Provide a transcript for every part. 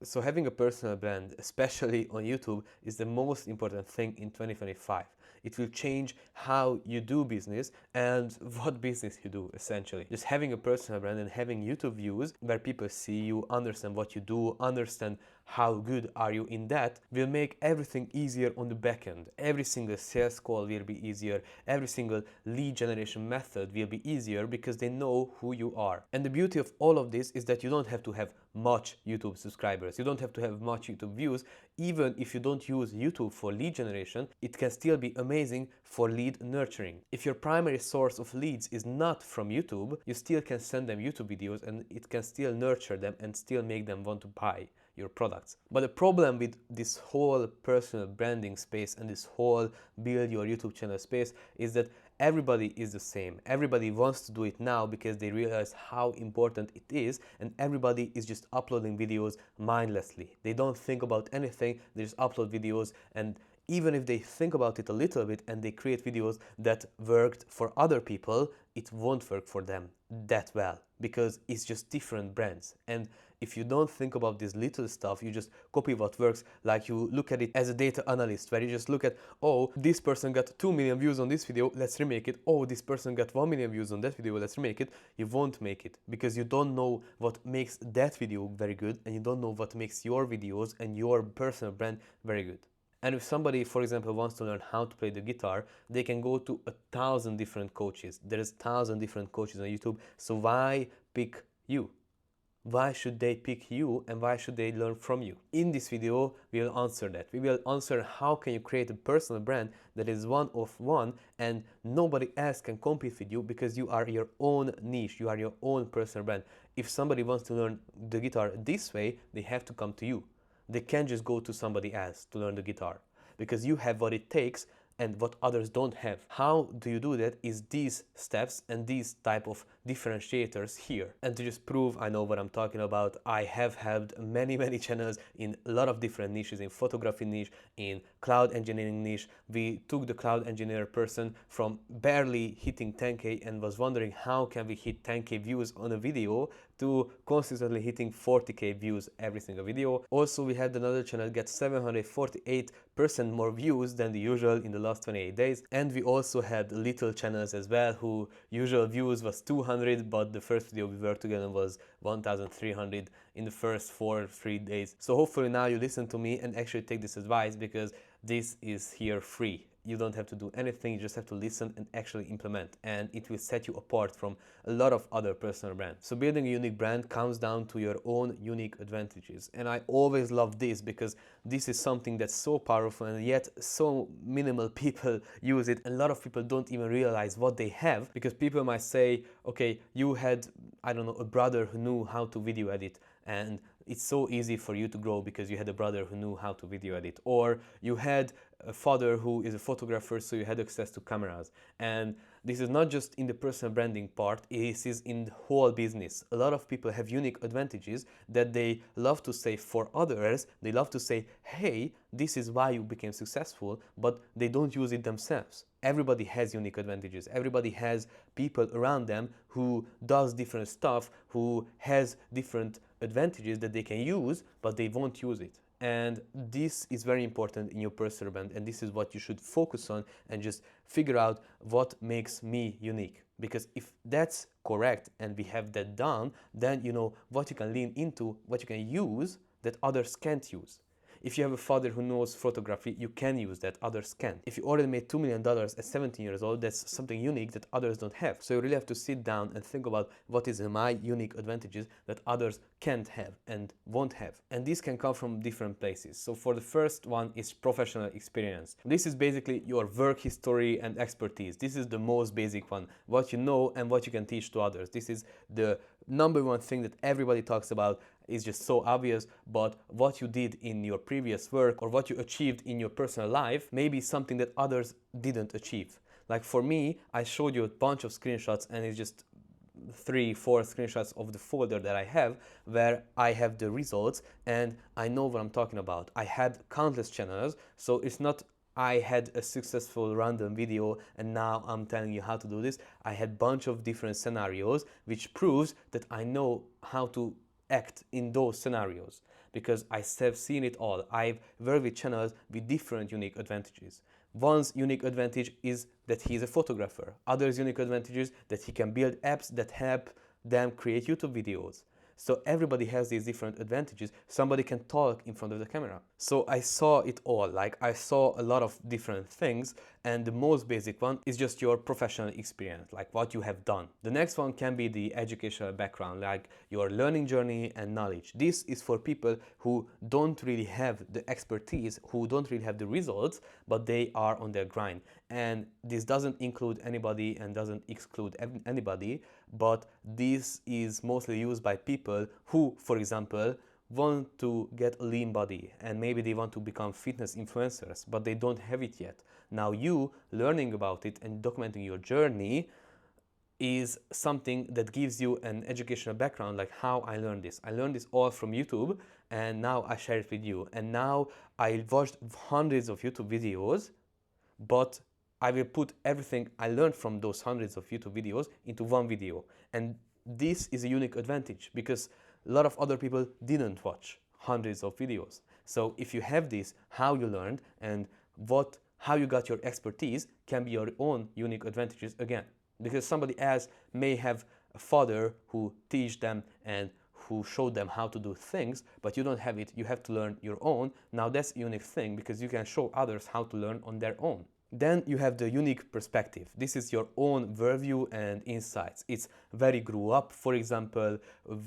So having a personal brand, especially on YouTube, is the most important thing in 2025. It will change how you do business and what business you do, essentially. Just having a personal brand and having YouTube views where people see you, understand what you do, understand how good are you in that, will make everything easier on the back end. Every single sales call will be easier. Every single lead generation method will be easier because they know who you are. And the beauty of all of this is that you don't have to have much YouTube subscribers. You don't have to have much YouTube views. Even if you don't use YouTube for lead generation, it can still be amazing for lead nurturing. If your primary source of leads is not from YouTube, you still can send them YouTube videos and it can still nurture them and still make them want to buy your products. But the problem with this whole personal branding space and this whole build your YouTube channel space is that everybody is the same. Everybody wants to do it now because they realize how important it is, and everybody is just uploading videos mindlessly. They don't think about anything, they just upload videos, and even if they think about it a little bit and they create videos that worked for other people, it won't work for them that well because it's just different brands. And if you don't think about this little stuff, you just copy what works, like you look at it as a data analyst where you just look at, oh, this person got 2 million views on this video, let's remake it. Oh, this person got 1 million views on that video, let's remake it. You won't make it because you don't know what makes that video very good and you don't know what makes your videos and your personal brand very good. And if somebody, for example, wants to learn how to play the guitar, they can go to 1,000 different coaches. There's 1,000 different coaches on YouTube. So why pick you? Why should they pick you and why should they learn from you? In this video, we will answer that. We will answer how can you create a personal brand that is one of one and nobody else can compete with you because you are your own niche, you are your own personal brand. If somebody wants to learn the guitar this way, they have to come to you. They can't just go to somebody else to learn the guitar because you have what it takes and what others don't have. How do you do that is these steps and these type of differentiators here. And to just prove I know what I'm talking about, I have had many channels in a lot of different niches, in photography niche, in cloud engineering niche. We took the cloud engineer person from barely hitting 10K and was wondering how can we hit 10K views on a video to consistently hitting 40K views every single video. Also, we had another channel get 748% more views than the usual in the last 28 days. And we also had little channels as well who usual views was 200, but the first video we worked together was 1,300 in the first 3 days. So hopefully now you listen to me and actually take this advice because this is here free. You don't have to do anything, you just have to listen and actually implement, and it will set you apart from a lot of other personal brands. So building a unique brand comes down to your own unique advantages, and I always love this because this is something that's so powerful and yet so minimal people use it. A lot of people don't even realize what they have because people might say, okay, you had, I don't know, a brother who knew how to video edit and it's so easy for you to grow because you had a brother who knew how to video edit, or you had a father who is a photographer so you had access to cameras. And this is not just in the personal branding part, it is in the whole business. A lot of people have unique advantages that they love to say for others. They love to say, hey, this is why you became successful, but they don't use it themselves. Everybody has unique advantages. Everybody has people around them who does different stuff, who has different advantages that they can use, but they won't use it. And this is very important in your personal brand, and this is what you should focus on and just figure out what makes me unique. Because if that's correct and we have that done, then you know what you can lean into, what you can use that others can't use. If you have a father who knows photography, you can use that, others can't. If you already made $2 million at 17 years old, that's something unique that others don't have. So you really have to sit down and think about what is my unique advantages that others can't have and won't have. And these can come from different places. So for the first one is professional experience. This is basically your work history and expertise. This is the most basic one, what you know and what you can teach to others. This is the number one thing that everybody talks about. Is just so obvious, but what you did in your previous work or what you achieved in your personal life may be something that others didn't achieve. Like for me, I showed you a bunch of screenshots and it's just 3-4 screenshots of the folder that I have where I have the results and I know what I'm talking about. I had countless channels, so it's not I had a successful random video and now I'm telling you how to do this. I had a bunch of different scenarios which proves that I know how to act in those scenarios. because I have seen it all. I've worked with channels with different unique advantages. One's unique advantage is that he's a photographer. Others' unique advantage is that he can build apps that help them create YouTube videos. So everybody has these different advantages. Somebody can talk in front of the camera. So I saw it all. Like, I saw a lot of different things, and the most basic one is just your professional experience, like what you have done. The next one can be the educational background, like your learning journey and knowledge. This is for people who don't really have the expertise, who don't really have the results, but they are on their grind. And this doesn't include anybody and doesn't exclude anybody, but this is mostly used by people who, for example, want to get a lean body, and maybe they want to become fitness influencers, but they don't have it yet. Now, you learning about it and documenting your journey is something that gives you an educational background, like how I learned this. I learned this all from YouTube, and now I share it with you. And now I watched hundreds of YouTube videos, but I will put everything I learned from those hundreds of YouTube videos into one video. And this is a unique advantage because a lot of other people didn't watch hundreds of videos. So if you have this, how you learned and how you got your expertise can be your own unique advantages again. Because somebody else may have a father who teach them and who showed them how to do things, but you don't have it, you have to learn your own. Now that's a unique thing because you can show others how to learn on their own. Then you have the unique perspective. This is your own worldview and insights. It's where you grew up, for example,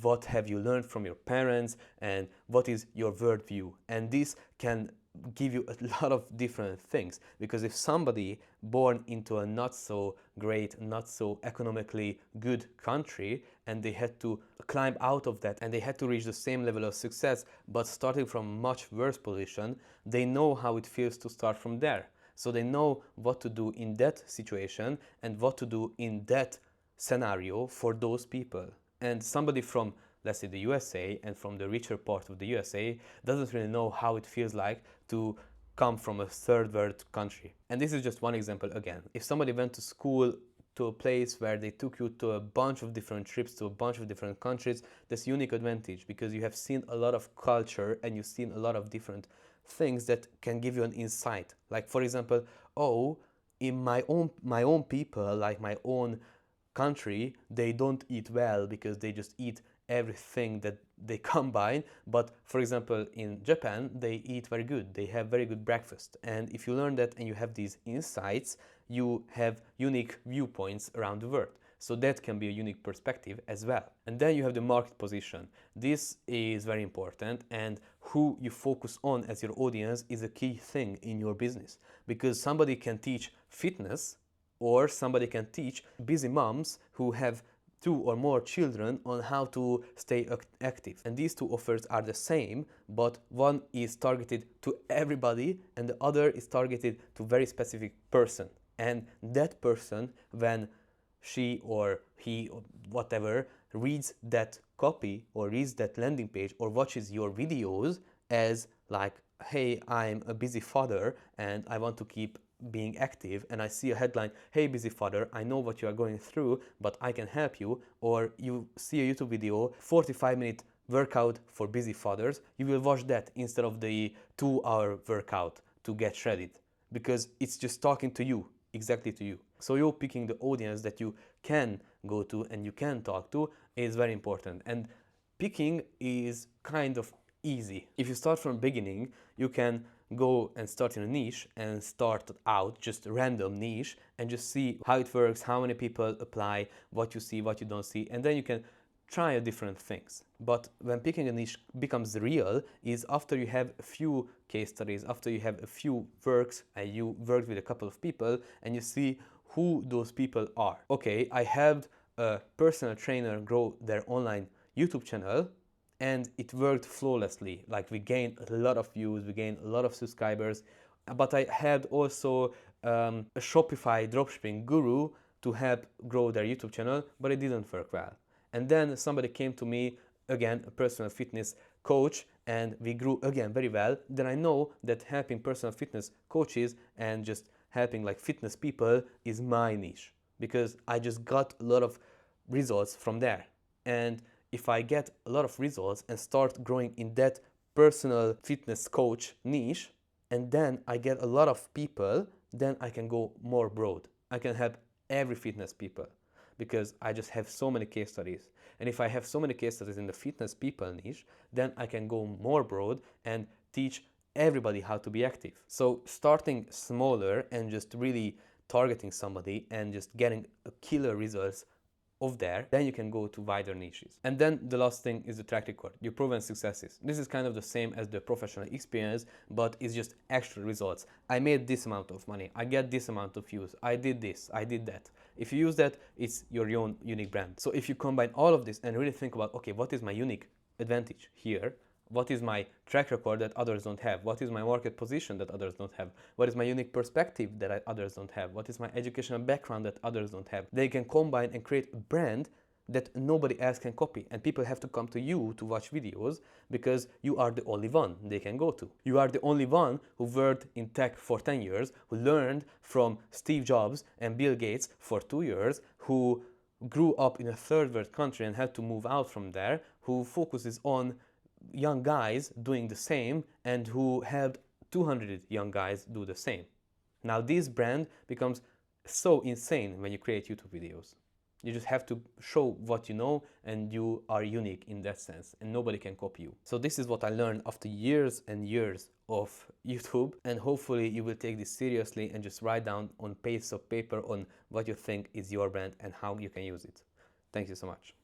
what have you learned from your parents, and what is your worldview. And this can give you a lot of different things, because if somebody born into a not so great, not so economically good country, and they had to climb out of that and they had to reach the same level of success but starting from much worse position, they know how it feels to start from there. So they know what to do in that situation and what to do in that scenario for those people. And somebody from, let's say, the USA and from the richer part of the USA doesn't really know how it feels like to come from a third world country. And this is just one example again. If somebody went to school to a place where they took you to a bunch of different trips to a bunch of different countries, that's unique advantage because you have seen a lot of culture and you've seen a lot of different things that can give you an insight. Like, for example, oh, in my own people, like my own country, they don't eat well because they just eat everything that they combine. But for example, in Japan, they eat very good. They have very good breakfast. And if you learn that and you have these insights, you have unique viewpoints around the world. So that can be a unique perspective as well. And then you have the market position. This is very important, and who you focus on as your audience is a key thing in your business, because somebody can teach fitness or somebody can teach busy moms who have 2 or more children on how to stay active. And these two offers are the same, but one is targeted to everybody and the other is targeted to a very specific person. And that person, when she or he or whatever reads that copy or reads that landing page or watches your videos as like, hey, I'm a busy father and I want to keep being active, and I see a headline, hey busy father, I know what you are going through, but I can help you, or you see a YouTube video, 45-minute workout for busy fathers, you will watch that instead of the 2-hour workout to get shredded, because it's just talking to you, exactly to you. So you're picking the audience that you can go to and you can talk to is very important. And picking is kind of easy. If you start from beginning, you can go and start in a niche and start out just a random niche and just see how it works, how many people apply, what you see, what you don't see, and then you can try different things. But when picking a niche becomes real is after you have a few case studies, after you have a few works and you worked with a couple of people and you see who those people are. Okay, I helped a personal trainer grow their online YouTube channel and it worked flawlessly. Like, we gained a lot of views, we gained a lot of subscribers, but I had also a Shopify dropshipping guru to help grow their YouTube channel, but it didn't work well. And then somebody came to me, again, a personal fitness coach, and we grew again very well. Then I know that helping personal fitness coaches and just helping like fitness people is my niche, because I just got a lot of results from there. And if I get a lot of results and start growing in that personal fitness coach niche, and then I get a lot of people, then I can go more broad. I can help every fitness people because I just have so many case studies. And if I have so many case studies in the fitness people niche, then I can go more broad and teach everybody how to be active. So starting smaller and just really targeting somebody and just getting a killer results of there, then you can go to wider niches. And then the last thing is the track record, your proven successes. This is kind of the same as the professional experience, but it's just actual results. I made this amount of money, I get this amount of views, I did this, I did that. If you use that, it's your own unique brand. So if you combine all of this and really think about, okay, what is my unique advantage here? What is my track record that others don't have? What is my market position that others don't have? What is my unique perspective that others don't have? What is my educational background that others don't have? They can combine and create a brand that nobody else can copy. And people have to come to you to watch videos because you are the only one they can go to. You are the only one who worked in tech for 10 years, who learned from Steve Jobs and Bill Gates for 2 years, who grew up in a third world country and had to move out from there, who focuses on young guys doing the same and who helped 200 young guys do the same. Now this brand becomes so insane when you create YouTube videos. You just have to show what you know and you are unique in that sense and nobody can copy you. So this is what I learned after years and years of YouTube, and hopefully you will take this seriously and just write down on pages of paper on what you think is your brand and how you can use it. Thank you so much.